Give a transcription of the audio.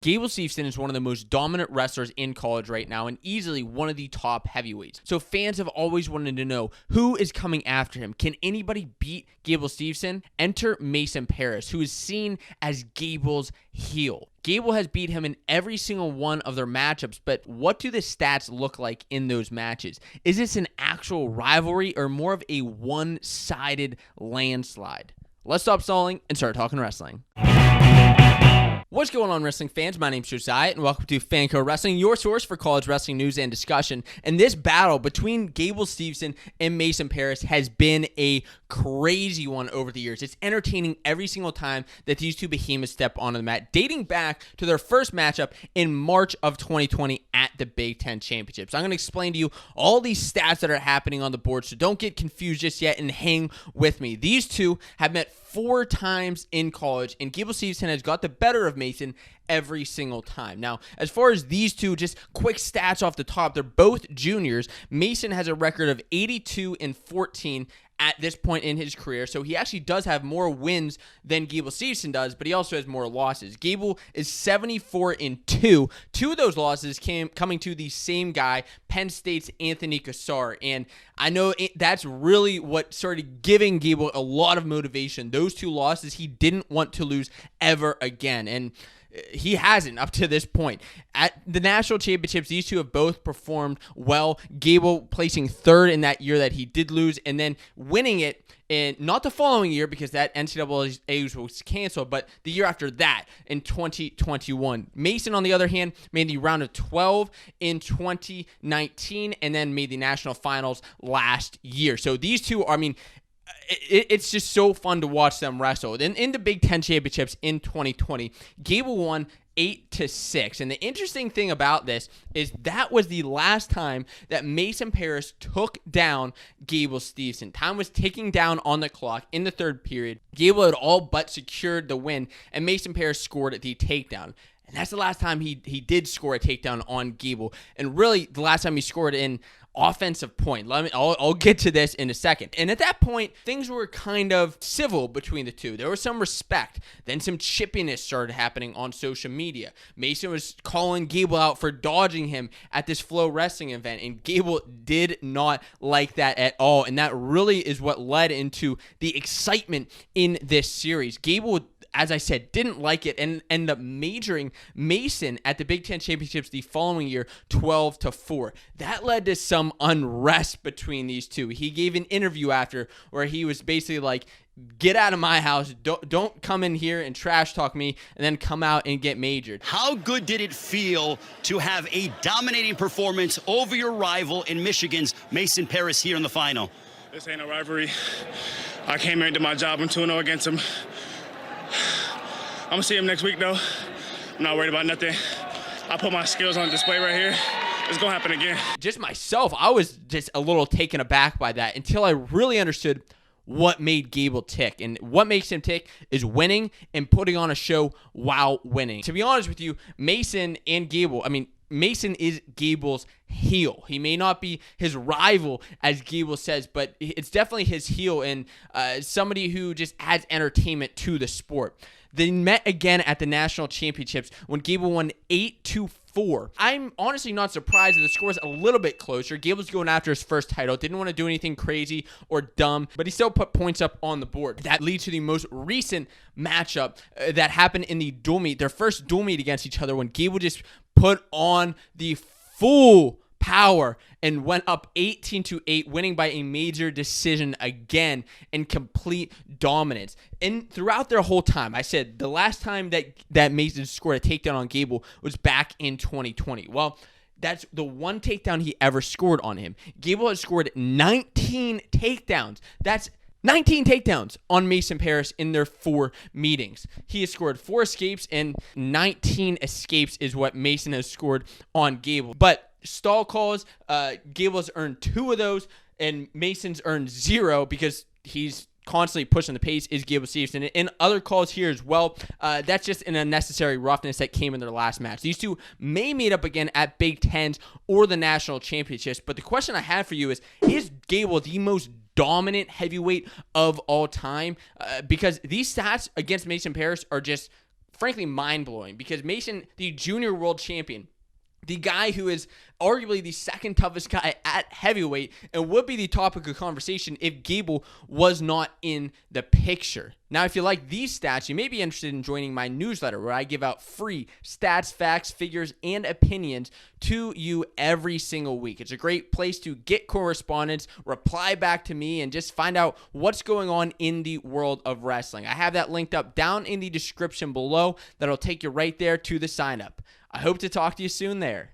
Gable Steveson is one of the most dominant wrestlers in college right now and easily one of the top heavyweights. So fans have always wanted to know who is coming after him. Can anybody beat Gable Steveson? Enter Mason Parris, who is seen as Gable's heel. Gable has beat him in every single one of their matchups, but what do the stats look like in those matches? Is this an actual rivalry or more of a one-sided landslide? Let's stop stalling and start talking wrestling. What's going on, wrestling fans? My name's Josiah, and welcome to FANCO'S Wrestling, your source for college wrestling news and discussion. And this battle between Gable Steveson and Mason Parris has been a crazy one over the years. It's entertaining every single time that these two behemoths step onto the mat, dating back to their first matchup in March of 2020 at the Big Ten Championship. So I'm going to explain to you all these stats that are happening on the board, so don't get confused just yet and hang with me. These two have met 4 times in college, and Gable Steveson has got the better of Mason every single time. Now, as far as these two, just quick stats off the top, they're both juniors. Mason has a record of 82-14 at this point in his career, so he actually does have more wins than Gable Steveson does, but he also has more losses. Gable is 74-2. 2 of those losses coming to the same guy, Penn State's Anthony Cassar, and I know that's really what started giving Gable a lot of motivation. Those 2 losses, he didn't want to lose ever again, and he hasn't up to this point. At the national championships, these two have both performed well. Gable placing 3rd in that year that he did lose, and then winning it in not the following year because that NCAA was canceled, but the year after that in 2021. Mason, on the other hand, made the round of 12 in 2019 and then made the national finals last year. So these two are, it's just so fun to watch them wrestle. Then in the Big Ten Championships in 2020, Gable won 8-6. And the interesting thing about this is that was the last time that Mason Parris took down Gable Steveson. Time was ticking down on the clock in the 3rd period. Gable had all but secured the win, and Mason Parris scored the takedown. And that's the last time he did score a takedown on Gable. And really, the last time he scored in offensive point. I'll get to this in a second. And at that point, things were kind of civil between the two. There was some respect. Then some chippiness started happening on social media. Mason was calling Gable out for dodging him at this Flow Wrestling event, and Gable did not like that at all. And that really is what led into the excitement in this series. Gable, as I said, didn't like it and ended up majoring Mason at the Big Ten Championships the following year, 12-4. That led to some unrest between these two. He gave an interview after where he was basically like, get out of my house, don't come in here and trash talk me and then come out and get majored. How good did it feel to have a dominating performance over your rival in Michigan's Mason Parris here in the final? This ain't a rivalry. I came here and did my job. I'm 2-0 against him. I'm gonna see him next week though. I'm not worried about nothing. I put my skills on display right here. It's gonna happen again. Just myself, I was just a little taken aback by that until I really understood what made Gable tick. And what makes him tick is winning and putting on a show while winning. To be honest with you, Mason and Gable, Mason is Gable's heel. He may not be his rival, as Gable says, but it's definitely his heel and somebody who just adds entertainment to the sport. They met again at the national championships when Gable won 8-4. I'm honestly not surprised that the score is a little bit closer. Gable's going after his first title. Didn't want to do anything crazy or dumb, but he still put points up on the board. That leads to the most recent matchup that happened in the dual meet, their first dual meet against each other, when Gable just put on the full power and went up 18-8, winning by a major decision again in complete dominance. And throughout their whole time, I said the last time that Mason scored a takedown on Gable was back in 2020. Well, that's the one takedown he ever scored on him. Gable has scored 19 takedowns. That's 19 takedowns on Mason Parris in their 4 meetings. He has scored 4 escapes, and 19 escapes is what Mason has scored on Gable. But stall calls, Gable's earned 2 of those, and Mason's earned 0 because he's constantly pushing the pace, is Gable Steveson. And other calls here as well. That's just an unnecessary roughness that came in their last match. These two may meet up again at Big Tens or the national championships. But the question I have for you is Gable the most dominant heavyweight of all time? Because these stats against Mason Parris are just frankly mind-blowing because Mason, the junior world champion, the guy who is arguably the second toughest guy at heavyweight and would be the topic of conversation if Gable was not in the picture. Now, if you like these stats, you may be interested in joining my newsletter where I give out free stats, facts, figures, and opinions to you every single week. It's a great place to get correspondence, reply back to me, and just find out what's going on in the world of wrestling. I have that linked up down in the description below. That'll take you right there to the sign up. I hope to talk to you soon there.